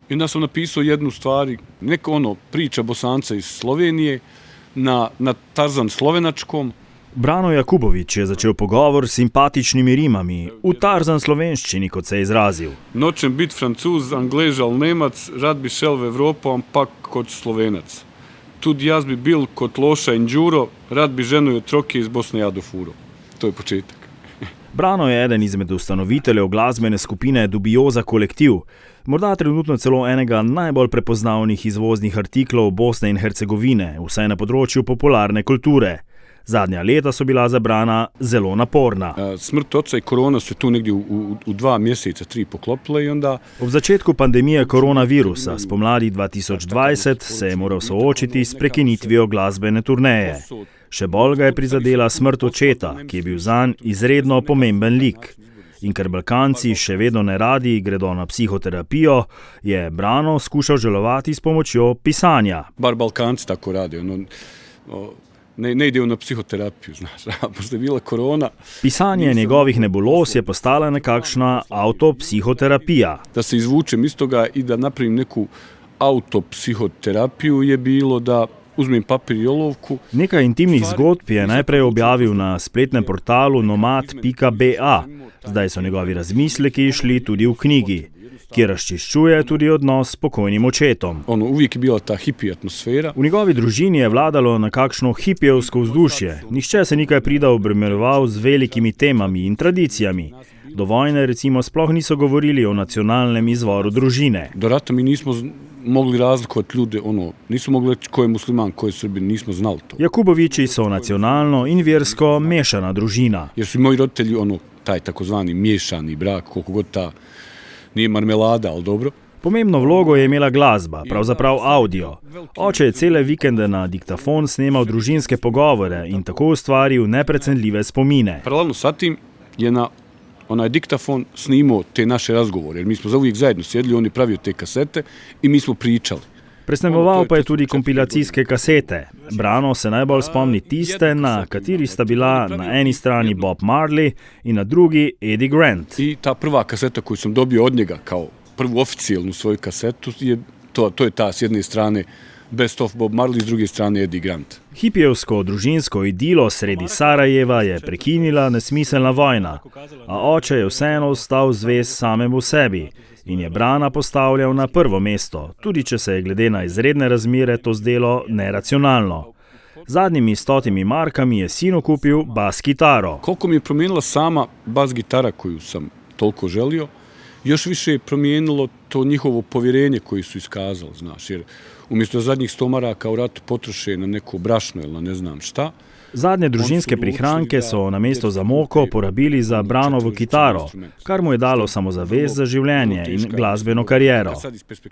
I onda sam napisao jednu stvari, neka priča Bosanca iz Slovenije na Tarzan slovenačkom. Brano Jakubović je začel pogovor s simpatičnimi rimami, v Tarzan slovenščini, kot se je izrazil. Nočem biti Francuz, Anglež ali Nemac, rad bi šel v Evropo, ampak kot Slovenac. Tudi jaz bi bil kot Loša in Đuro, rad bi ženo i otroke iz Bosne jado furo. To je početak. Brano je eden izmed ustanoviteljev glasbene skupine Dubioza kolektiv, morda trenutno celo enega najbolj prepoznavnih izvoznih artiklov Bosne in Hercegovine, vsaj na področju popularne kulture. Zadnja leta so bila za Brana zelo naporna. Smrt oca i korona se tu negdje u 2 mjeseca, 3 poklopile i onda... Ob začetku pandemije koronavirusa spomladi 2020 se je moral soočiti s prekinitvijo glasbene turneje. Še bolj ga je prizadela smrt očeta, ki je bil zanj izredno pomemben lik. In ker Balkanci še vedno ne radi gredo na psihoterapijo, je Brano skušal žalovati s pomočjo pisanja. Bar Balkanci tako radi, ne idejo na psihoterapiju, znaš, pošto je bila korona. Pisanje njegovih nebuloz je postala nekakšna autopsihoterapija. Da se izvučem iz toga i da napravim neku autopsihoterapiju je bilo da uzmem papir i olovku. Nekaj intimnih zgodb je najprej objavil na spletnem portalu nomad.ba. Zdaj so njegovi razmisleki šli tudi v knjigi, kjer razčiščuje tudi odnos s pokojnim očetom. Uvijek je bila ta hippie atmosfera. V njegovi družini je vladalo nekakšno hipijevsko vzdušje. Nihče se nikaj prida obremenjeval z velikimi temami in tradicijami. Do vojne recimo sploh niso govorili o nacionalnem izvoru družine. Do rata mi nismo mogli razlikovati ljude, nismo mogli reći ko je musliman, ko je Srbin, nismo znali to. Jakubovići so nacionalno in vjersko mešana družina. Jer su moji roditelji taj takozvani miješani brak, koliko god ta nije marmelada, ali dobro. Pomembno vlogo je imela glasba, pravzaprav audio. Oče je cele vikende na diktafon snemal družinske pogovore in tako ustvaril neprecenljive spomine. Paralelno sa tim je na onaj diktafon snimao te naše razgovore, jer mi smo za uvijek zajedno sjedli, on je pravio te kasete i mi smo pričali. Presnemoval pa je tudi kompilacijske kasete. Brano se najbolj spomni tiste, na kateri sta bila na eni strani Bob Marley in na drugi Eddie Grant. I ta prva kaseta koju sam dobio od njega kao prvu oficijalnu svoju kasetu, to je ta s jedne strane Best of Bob Marley, s druge strane Eddie Grant. Hipijevsko družinsko idilo sredi Sarajeva je prekinila nesmiselna vojna, a oče je vseeno ostal zvest samemu sebi in je Brana postavljal na prvo mesto, tudi če se je glede na izredne razmere to zdelo neracionalno. Zadnjimi 100 markami je sinu kupil bas kitaro. Koliko mi je promijenila sama bas gitara koju sam toliko želio, još više je promijenilo to njihovo povjerenje koje su iskazali, znaš, jer umjesto zadnjih 100 maraka u ratu potroše na neko brašno ili na ne znam šta. Zadnje družinske prihranke so namesto za moko porabili za Branovo kitaro, kar mu je dalo samozavest za življenje in glasbeno kariero.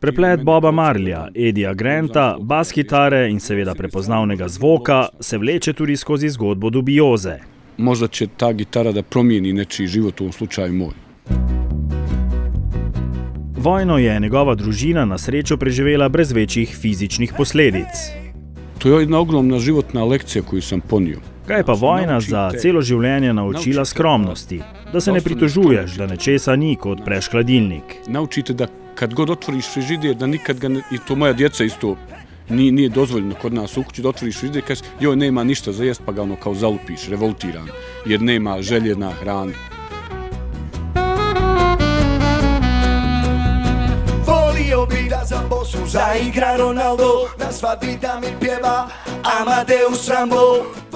Preplet Boba Marleya, Eddija Granta, bas kitare in seveda prepoznavnega zvoka se vleče tudi skozi zgodbo Dubioze. Možda će ta gitara da promijeni nečiji život, u ovom slučaju moj. Vojno je njegova družina na srečo preživela brez večjih fizičnih posledic. To je jedna ogromna životna lekcija koju sam ponio. Kaj pa vojna za celo življenje naučila skromnosti? Da se ne pritožuješ, da nečesa ni, ko odpreš hladilnik. Naučite da kad god otvoriš frižider, da nikad ga, i to moja djeca isto nije dozvoljeno kod nas u kući, da otvoriš frižider i kažeš joj nema ništa za jest, pa ga kao zalupiš, revoltiran, jer nema željena hrana. Za bosu zaigra Ronaldo, na svadbi da mi pjeva Amadeus Rambo.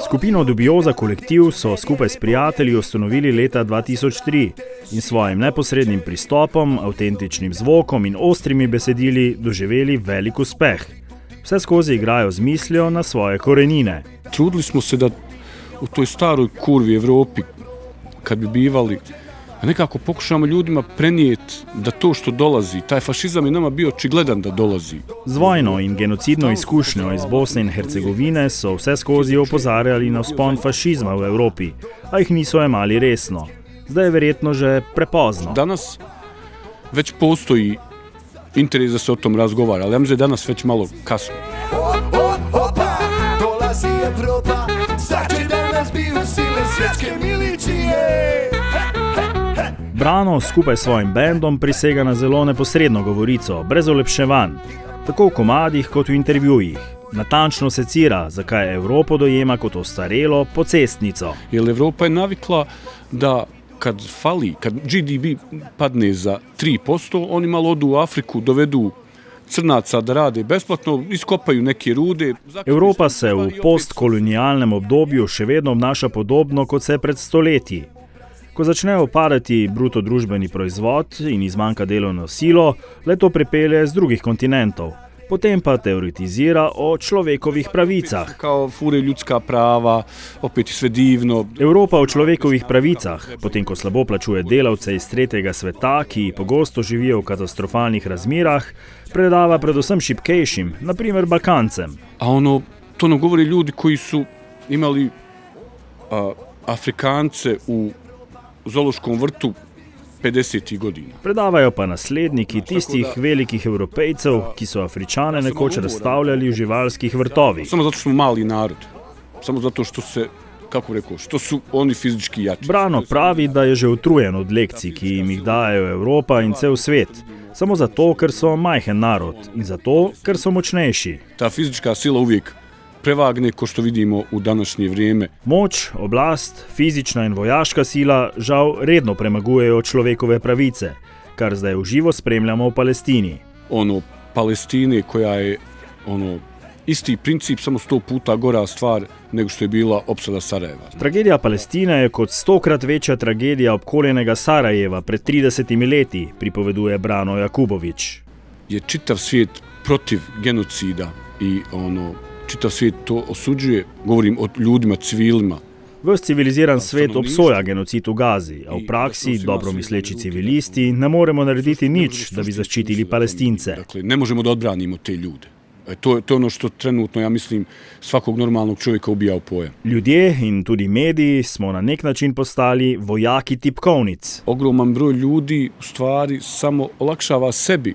Skupino Dubioza kolektiv so skupaj s prijatelji ustanovili leta 2003 in svojim neposrednim pristopom, avtentičnim zvokom in ostrimi besedili doživeli velik uspeh. Vse skozi igrajo z mislijo na svoje korenine. Trudili smo se da u toj staroj kurvi Evropi, kad bi bivali, a nekako pokušamo ljudima prenijeti da to što dolazi, taj fašizam je nama bio očigledan da dolazi. Z vojno in genocidno izkušnjo iz Bosne in Hercegovine so vse skozi opozarjali na vzpon fašizma v Evropi, a jih niso jemali resno. Zdaj je verjetno že prepozno. Danas već postoji interes da se o tom razgovara, ali ja mislim da je danas već malo kasno. Dolazi Evropa, sad će danas biti sile svjetske milicije. Brano skupaj s svojim bendom prisega na zelo neposredno govorico, brez olepševanj, tako v komadih kot v intervjujih. Natančno secira, zakaj Evropo dojema kot ostarelo pocestnico. Jer Evropa je navikla da kad GDP padne za 3%, oni malo odu u Afriku, dovedu crnaca da rade besplatno, iskopaju neke rude. Evropa se v postkolonialnem obdobju še vedno obnaša podobno kot se pred stoletji. Ko začnejo padati bruto družbeni proizvod in izmanjka delovno silo, le to pripelje z drugih kontinentov. Potem pa teoretizira o človekovih pravicah. Kao fure ljudska prava, opet je sve divno. Evropa o človekovih pravicah, potem ko slabo plačuje delavce iz tretjega sveta, ki pogosto živijo v katastrofalnih razmerah, predava predvsem šipkejšim, na primer Balkancem. A to nam govori ljudi koji su imali Afrikance u zoološkom vrtu 50 godina. Predavajo pa nasledniki tistih velikih Evropejcev, ki so Afričane nekoč razstavljali v živalskih vrtovih. Samo zato što smo mali narod. Samo zato što što su oni fizički jači. Brano pravi, da je že utrujen od lekcij, ki jim jih dajejo Evropa in cel svet. Samo zato, ker so majhen narod in zato, ker so močnejši. Ta fizička sila uvijek prevagne, ko što vidimo u današnje vrijeme. Moč, oblast, fizična in vojaška sila žal redno premagujejo človekove pravice, kar zdaj v živo spremljamo v Palestini. Palestine koja je isti princip, samo 100 puta gora stvar nego što je bila opsada Sarajeva. Tragedija Palestine je kot 100-krat večja tragedija obkoljenega Sarajeva pred 30 leti, pripoveduje Brano Jakubović. Je čitav svijet protiv genocida i čitav svijet to osuđuje, govorim o ljudima, civilima. Ves civiliziran svet obsoja genocid v Gazi, a v praksi dobromisleči civilisti ne moremo narediti nič, da bi zaščitili Palestince. Dakle, ne možemo da odbranimo te ljude. To je ono što trenutno, ja mislim, svakog normalnog čovjeka ubija u pojam. Ljudje in tudi mediji smo na nek način postali vojaki tipkovnic. Ogroman broj ljudi u stvari samo olakšava sebi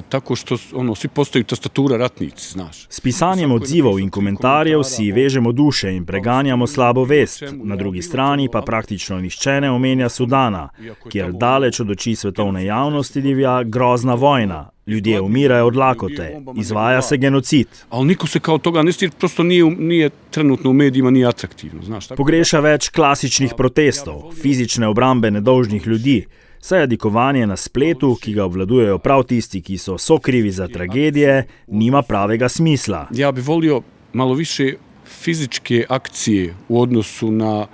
tako što svi postaju tastatura ratnici, znaš. S pisanjem odzivov in komentarjev si vežemo duše in preganjamo slabo vest. Na drugi strani pa praktično nihče ne omenja Sudana, kjer daleč od oči svetovne javnosti divja grozna vojna. Ljudje umirajo od lakote, izvaja se genocid. Ali niko se kao toga ne stiri, prosto nije trenutno u medijima, nije atraktivno, znaš. Pogreša več klasičnih protestov, fizične obrambe nedolžnih ljudi, saj jadikovanje na spletu, ki ga obvladujejo prav tisti, ki so sokrivi za tragedije, nima pravega smisla. Ja bi volio malo više fizičke akcije u odnosu na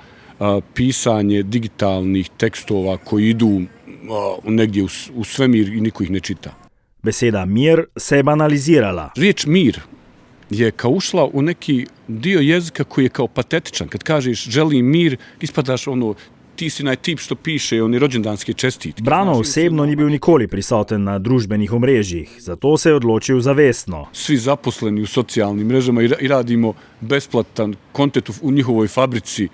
pisanje digitalnih tekstova koji idu negdje u svemir i niko ih ne čita. Beseda mir se je banalizirala. Riječ mir je kao ušla u neki dio jezika koji je kao patetičan. Kad kažeš želim mir, ispadaš ti si najtip što piše rođendanske čestitke. Brano osebno ni bil nikoli prisoten na družbenih omrežjih, zato se je odločil zavestno. Svi zaposleni u socijalnim mrežama i radimo besplatan kontent u njihovoj fabrici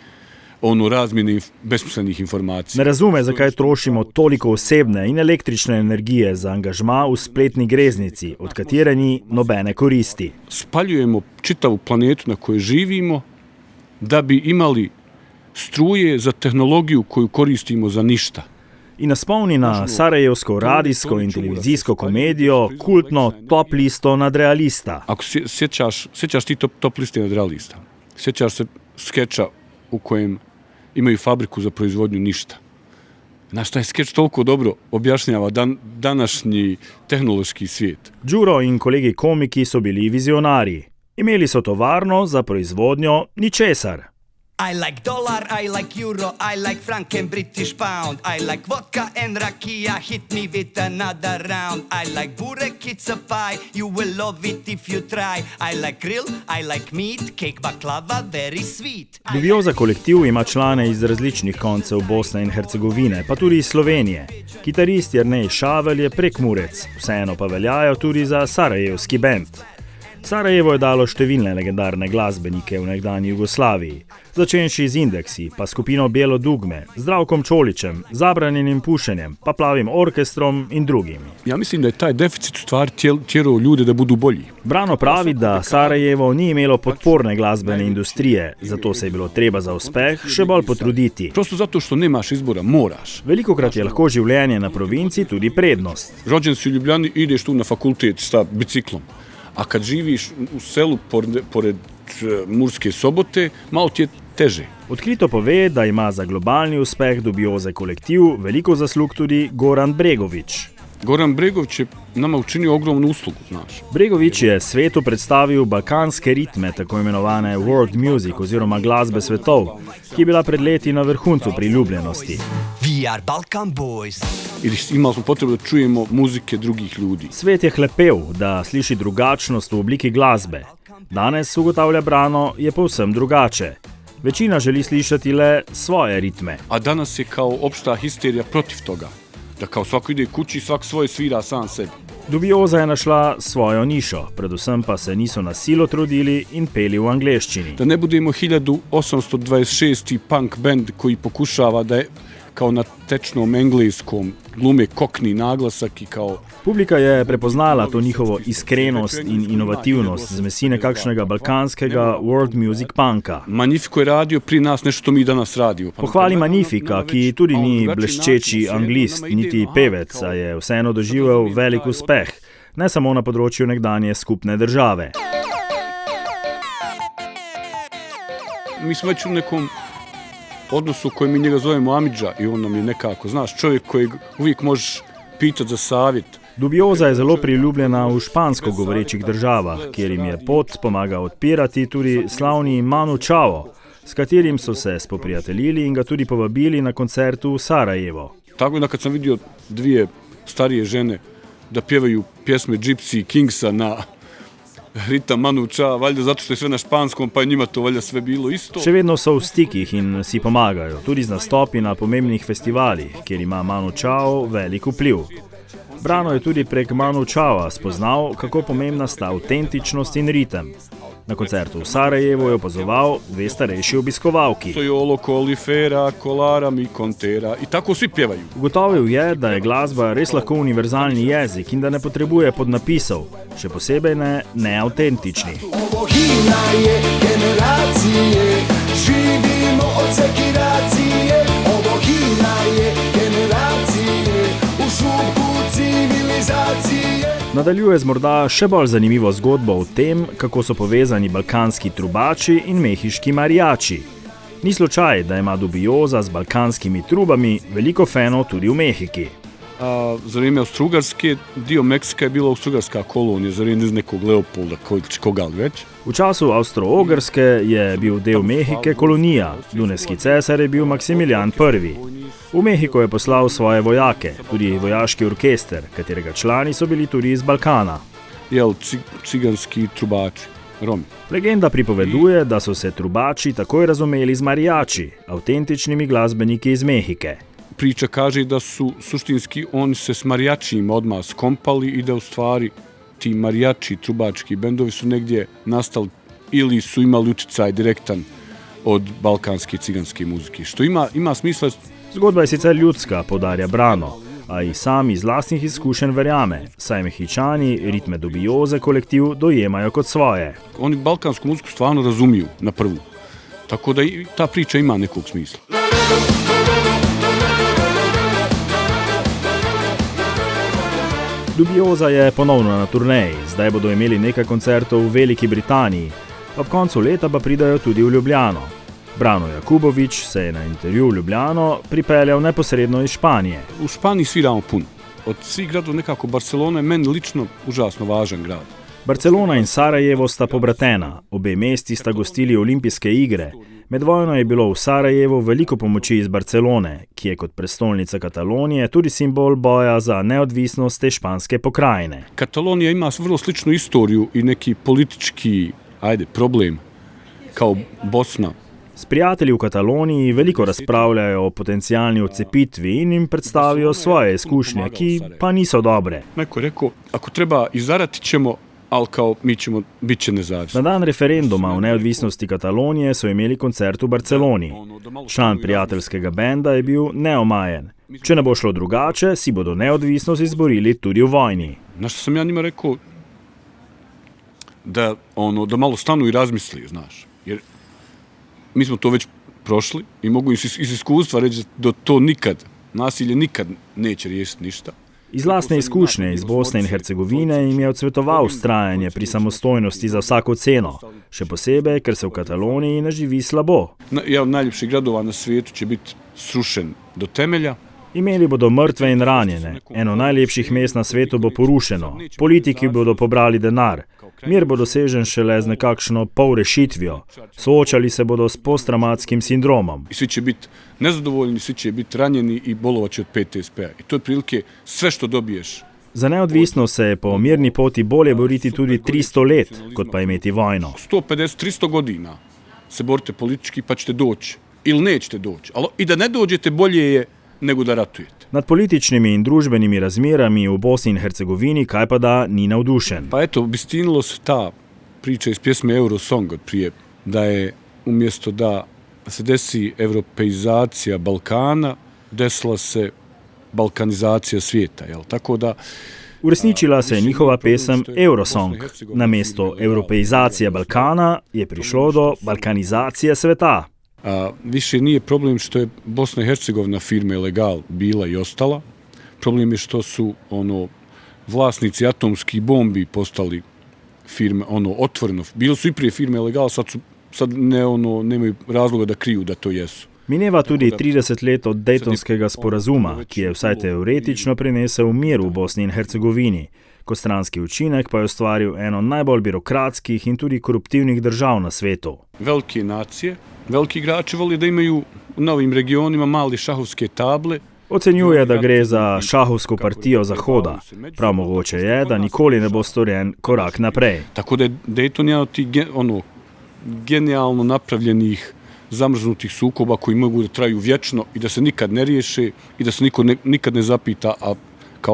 razmjene besmislenih informacij. Ne razume, zakaj trošimo toliko osebne in električne energije za angažma v spletni greznici, od katere ni nobene koristi. Spaljujemo čitavu planetu na kojoj živimo da bi imali struje za tehnologiju koju koristimo za ništa. In nas spomni na sarajevsko radijsko in televizijsko komedijo, kultno Top listo nadrealista. Ako sjećaš ti Top liste nadrealista, sjećaš se skeča u kojem imaju fabriku za proizvodnju ništa. Znaš, taj skeč toliko dobro objašnjava današnji tehnološki svijet. Đuro in kolegi komiki so bili vizionari. Imeli so tovarno za proizvodnjo ničesar. I like dollar, I like euro, I like franc and British pound. I like vodka and rakia, hit me with another round. I like burek, it's a pie, you will love it if you try. I like grill, I like meat, cake baklava, very sweet. Dubioza kolektiv ima člane iz različnih koncev Bosne in Hercegovine, pa tudi iz Slovenije. Kitarist Jernej Šavelj je Prekmurec, vseeno pa veljajo tudi za sarajevski bend. Sarajevo je dalo številne legendarne glasbenike v nekdanji Jugoslaviji, začenši z Indeksi, pa skupino Bijelo dugme, Zdravkom Čolićem, Zabranjenim pušenjem, pa Plavim orkestrom in drugimi. Ja mislim da je taj deficit u stvari tjerao ljude da budu bolji. Brano pravi, da Sarajevo ni imelo podporne glasbene industrije, zato se je bilo treba za uspeh še bolj potruditi. Prosto zato što nemaš izbora, moraš. Velikokrat je lahko življenje na provinci tudi prednost. Rođen si u Ljubljani, ideš tu na fakultet sa biciklom. A kad živiš u selu pored Murske Sobote, malo ti je teže. Odkrito pove, da ima za globalni uspeh Dubioze kolektiv veliko zaslug tudi Goran Bregović. Goran Bregović je nama učinio ogromnu uslugu, znaš. Bregović je svetu predstavil balkanske ritme, tako imenovane world music oziroma glasbe svetov, ki je bila pred leti na vrhuncu priljubljenosti. We are Balkan boys. Ili imali smo potrebu da čujemo muzike drugih ljudi. Svet je hlepel, da sliši drugačnost v obliki glasbe. Danes, ugotavlja Brano, je povsem drugače. Večina želi slišati le svoje ritme. A danas je kao opšta histerija protiv toga. Da kao svako ide kući, svak svoje svira sam sebi. Dubioza je našla svojo nišo, predvsem pa se niso na silo trudili in peli v angleščini. Da ne budemo 1826. punk band koji pokušava da je kao na tečnom engleskom glume kokni naglasak i kao... Publika je prepoznala to njihovo iskrenost in inovativnost zmesi nekakšnega balkanskega world music punka. Magnifico je radio pri nas nešto što mi danas radimo. Pohvali Magnifica, ki tudi ni bleščeči anglist, niti pevec, a je vseeno doživel velik uspeh, ne samo na področju nekdanje skupne države. Mi smo već u nekom odnosu koji mi njega zovemo Amidža i on nam je nekako, znaš, čovjek kojeg uvijek možeš pitati za savjet. Dubioza je zelo priljubljena v špansko govorečih državah, kjer jim je pot pomagal odpirati tudi slavni Manu Chao, s katerim so se spoprijateljili in ga tudi povabili na koncertu v Sarajevo. Tako da kad sam vidio dvije starije žene da pjevaju pjesme Gypsy Kingsa na ritam Manu Chao, valjda zato što je sve na španskom, pa je njima to valjda sve bilo isto. Še vedno so v stikih in si pomagajo, tudi z nastopi na pomembnih festivalih, kjer ima Manu Chao velik vpliv. Brano je tudi prek Manu Chao spoznal, kako pomembna sta avtentičnost in ritem. Na koncertu v Sarajevu je opazoval dve starejši obiskovalki. Sojolo, Kolifera, Kolara, mi Kontera i tako svi pjevaju. Ugotovil je, da je glasba res lahko univerzalni jezik in da ne potrebuje podnapisov, še posebej ne neautentični. Ovo himna je generacije, živimo od sekiracije. Ovo himna je generacije, u šupku civilizacije. Nadaljuje z morda še bolj zanimivo zgodbo o tem, kako so povezani balkanski trubači in mehiški mariači. Ni slučaj, da ima Dubioza z balkanskimi trubami veliko fanov tudi v Mehiki. A za vrijeme Austrougarske, dio Meksika je bila Austrougarska kolonija, za vrijeme nekog Leopolda, koga li već. V času Avstro-Ogrske je bil del Mehike kolonija, dunajski cesar je bil Maksimilijan I. V Mehiko je poslal svoje vojake, tudi vojaški orkester, katerega člani so bili tudi iz Balkana. Jel, ciganski trubači, Romi. Legenda pripoveduje, da so se trubači takoj razumeli z mariači, avtentičnimi glasbeniki iz Mehike. Priča kaže da su suštinski oni se s marijačima odmah skompali i da u stvari ti marijači, trubački bendovi su negdje nastali ili su imali utjecaj direktan od balkanske ciganske muzike. Što ima smisla. Zgodba je sicer ljudska, podarja Brano, a i sam iz lastnih izkušenj verjame, saj Mehičani ritme Dubioze kolektiv dojemajo kot svoje. Oni balkansku muziku stvarno razumiju na prvu. Tako da i ta priča ima nekog smisla. Dubioza je ponovno na turneji, zdaj bodo imeli nekaj koncertov v Veliki Britaniji, ob koncu leta pa pridajo tudi v Ljubljano. Brano Jakubović se je na intervju v Ljubljano pripeljal neposredno iz Španije. U Španiji sviramo puno. Od svih gradov nekako Barcelona je meni lično užasno važan grad. Barcelona in Sarajevo sta pobratena, obe mesti sta gostili olimpijske igre. Med vojno je bilo v Sarajevu veliko pomoči iz Barcelone, ki je kot prestolnica Katalonije tudi simbol boja za neodvisnost te španske pokrajine. Katalonija ima vrlo sličnu istoriju i neki politički, problem, kao Bosna. S prijatelji v Kataloniji veliko razpravljajo o potencijalni odcepitvi in jim predstavijo svoje izkušnje, ki pa niso dobre. Neko je rekao, ako treba izarati ćemo ali kao bit će Na nezavisni. dan referenduma o neodvisnosti Katalonije so imeli koncert v Barceloni. Član prijateljskega benda je bil neomajen. Če ne bo šlo drugače, si bodo neodvisnost izborili tudi v vojni. Znaš što sam ja njima rekao da malo stanu i razmisli, znaš. Jer mi smo to već prošli i mogu iz iskustva reći da to nasilje nikad neće riješiti ništa. Iz lastne izkušnje iz Bosne in Hercegovine jim je odsvetoval vztrajanje pri samostojnosti za vsako ceno, še posebej, ker se v Kataloniji ne živi slabo. Jedan od najljepših gradova na svijetu će biti srušen do temelja. Imeli bodo mrtve in ranjene, eno najlepših mest na svetu bo porušeno, politiki bodo pobrali denar, mir bo dosežen šele z nekakšno polrešitvijo, soočali se bodo s posttraumatskim sindromom. I svi će biti nezadovoljni, svi će biti ranjeni i bolovaće od PTSP-a. I to je prilike sve što dobiješ. Za neodvisnost se je po mirni poti bolje boriti tudi 300 let, kot pa imeti vojno. 150-300 godina se borite politički pa ćete doći ili nećete doći. Ali i da ne dođete bolje je nego da ratujete. Nad političnimi in družbenimi razmerami v Bosni in Hercegovini kajpada ni navdušen. Pa eto, obistinilo se ta priča iz pjesme Eurosong od prije, da je umjesto da se desi evropeizacija Balkana, desila se balkanizacija svijeta, jel? Tako da Uresničila se je njihova pesem Eurosong. Namesto evropeizacije Balkana je prišlo do balkanizacije sveta. Više nije problem što je Bosna i Hercegovina firme Legal bila i ostala. Problem je što su vlasnici atomskih bombi postali firme otvoreno. Bili su i prije firme Legal, sad nemaju razloga da kriju da to jesu. Mineva tudi 30 let od Dejtonskega sporazuma, ki je vsaj teoretično prinesel mir v Bosni in Hercegovini. Kot stranski učinek pa je ustvaril eno najbolj birokratskih in tudi koruptivnih držav na svetu. Velike nacije, veliki igrači vole da imaju u novim regionima male šahovske table. Ocenjuje, da gre za šahovsko partijo Zahoda. Prav mogoče je, da nikoli ne bo storjen korak naprej. Tako da je Dayton jedan od tih genijalno napravljenih zamrznutih sukoba koji mogu da traju vječno i da se nikad ne riješe i da se niko nikad ne zapita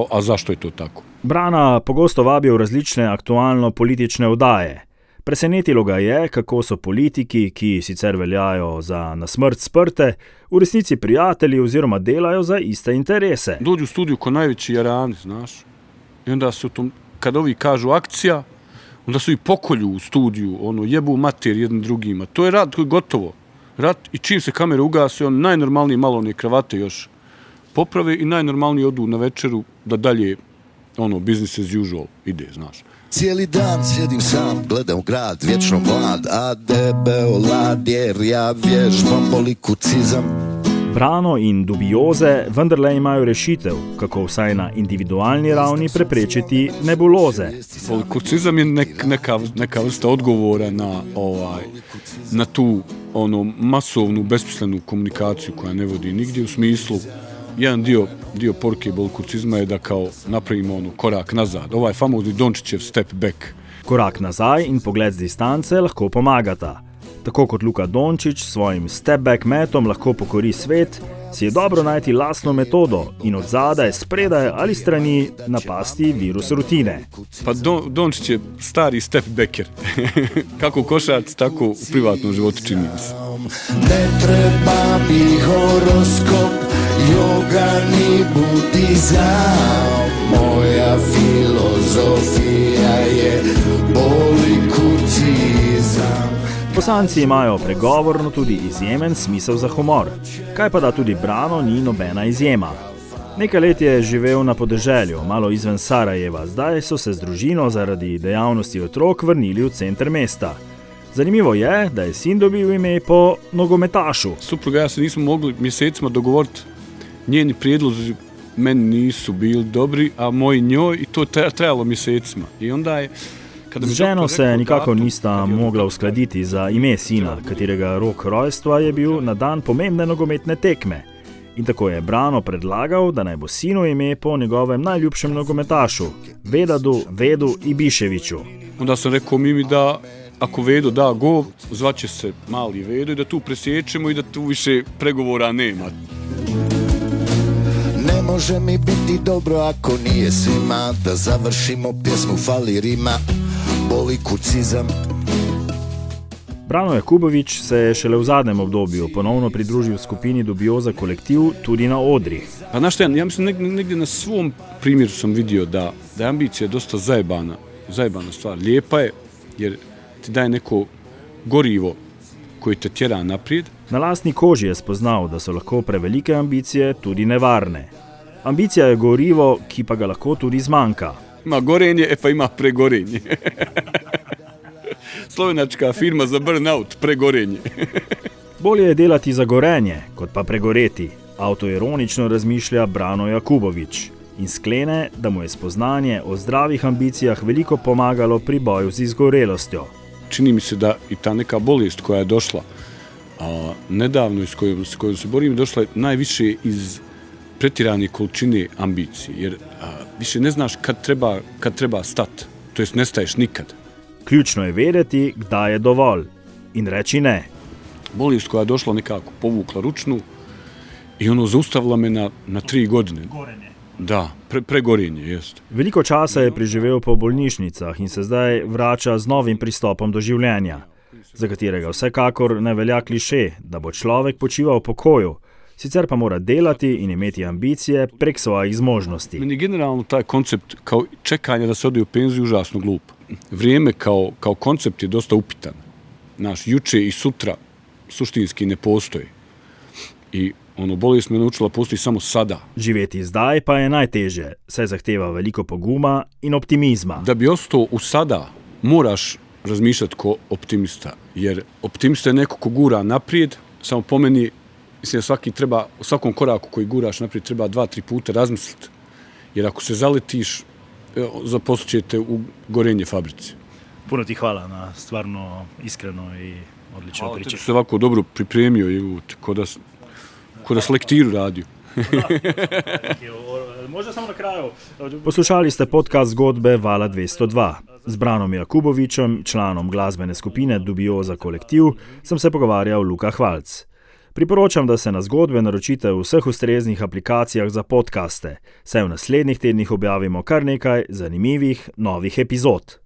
a zašto je to tako. Brana pogosto vabijo v različne aktualno-politične oddaje. Presenetilo ga je, kako so politiki, ki sicer veljajo za na smrt sprte, v resnici prijatelji oziroma delajo za iste interese. Dođu u studiju ko najveći jarani, znaš, i onda su kad ovi kažu akcija, onda su i pokolju u studiju, jebu mater jednim drugima. To je rat, to je gotovo. Rat i čim se kamera ugase, najnormalnije malo one kravate još poprave i najnormalnije odu na večeru da dalje business as usual ide, znaš. Cijeli dan sjedim sam, gledam u grad, vječno mlad, a debeo lad, jer ja vježbam polikurcizam. Brano in dubioze vendarle imajo rešitev, kako vsaj na individualni ravni preprečiti nebuloze. Polikurcizam je neka vrsta odgovora na tu masovnu, besmislenu komunikaciju koja ne vodi nigdje u smislu. Jedan dio poruke polikurcizma je da kao napravimo korak nazad. Ovaj famozni Dončićev step back. Korak nazaj in pogled z distance lahko pomagata. Tako kot Luka Dončić s svojim step-back metom lahko pokori svet, si je dobro najti lastno metodo in od zadaj, spredaj ali strani napasti virus rutine. Pa Dončić je stari step-backer. Kako u košarci, tako u privatnom životu čini se. Ne treba mi horoskop, yoga ni budizam. Moja filozofija je polikurcizam. Bosanci imajo pregovorno tudi izjemen smisel za humor. Kaj pa da tudi Brano ni nobena izjema. Nekaj let je živel na podeželju, malo izven Sarajeva, zdaj so se z družino zaradi dejavnosti otrok vrnili v center mesta. Zanimivo je, da je sin dobil ime po nogometašu. Supruga ja se nismo mogli mjesecima dogovoriti. Njeni prijedlozi meni nisu bili dobri, a moji njoj, i to trajalo mjesecima. I onda je Z ženo se nikako nista mogla uskladiti za ime sina, katerega rok rojstva je bil na dan pomembne nogometne tekme. In tako je Brano predlagal, da naj bo sinu ime po njegovem najljubšem nogometašu, Vedu Ibiševiću. Onda sam rekao Mimi da ako Vedo da gol, zvaće se mali Vedo i da tu presjećemo i da tu više pregovora nema. Ne može mi biti dobro ako nije svima, da završimo pjesmu fali rima. boli kucizam. Brano Jakubović se je šele v zadnjem obdobju ponovno pridružil skupini Dubioza kolektiv tudi na odrih. Pa znaš šta, ja mislim negdje na svom primjeru sam vidio da je ambicija dosta zajebana stvar. Lijepa je jer ti daje neko gorivo koje te tjera naprijed. Na lastni koži je spoznal, da so lahko prevelike ambicije tudi nevarne. Ambicija je gorivo, ki pa ga lahko tudi zmanjka. Ima gorenje, pa ima pregorenje. Slovenačka firma za burnout, pregorenje. Bolje je delati za gorenje, kot pa pregoreti, avtoironično razmišlja Brano Jakubović in sklene, da mu je spoznanje o zdravih ambicijah veliko pomagalo pri boju z izgorelostjo. Čini mi se da i ta neka bolest koja je došla nedavno i s kojom se borim, došla je najviše iz pretjerane količine ambicije, jer više ne znaš kad treba stati, to jest ne staješ nikad. Ključno je vedeti, kdaj je dovolj in reči ne. Bolest koja je došla nekako povukla ručnu i zaustavila me na 3 godine. Gorenje. Da, pregorenje, jest. Veliko časa je preživel po bolnišnicah in se zdaj vrača z novim pristopom do življenja, za katerega vsekakor ne velja kliše, da bo človek počival v pokoju, sicer pa mora delati in imeti ambicije prek svojih zmožnosti. Meni generalno taj koncept kao čekanja da se ode u penziju užasno glup. Vrijeme kao koncept je dosta upitan. Naš juče i sutra suštinski ne postoji. I bolest me naučila postoji samo sada. Živeti zdaj pa je najteže, saj zahteva veliko poguma in optimizma. Da bi ostao u sada, moraš razmišljati ko optimista, jer optimista je neko ko gura naprijed, samo po meni, mislim da u svakom koraku koji guraš naprijed treba 2-3 puta razmisliti, jer ako se zaletiš, zaposlit ćete u gorenje fabrici. Puno ti hvala na stvarno iskreno i odlično priče. Se ovako dobro pripremio, ko da selektiru radio. Možda samo na kraju. Poslušali ste podcast zgodbe Vala 202. Z Branom Jakubovićem, članom glasbene skupine Dubioza kolektiv, sem se pogovarjal Luka Hvalc. Priporočam, da se na zgodbe naročite v vseh ustreznih aplikacijah za podcaste, saj v naslednjih tednih objavimo kar nekaj zanimivih novih epizod.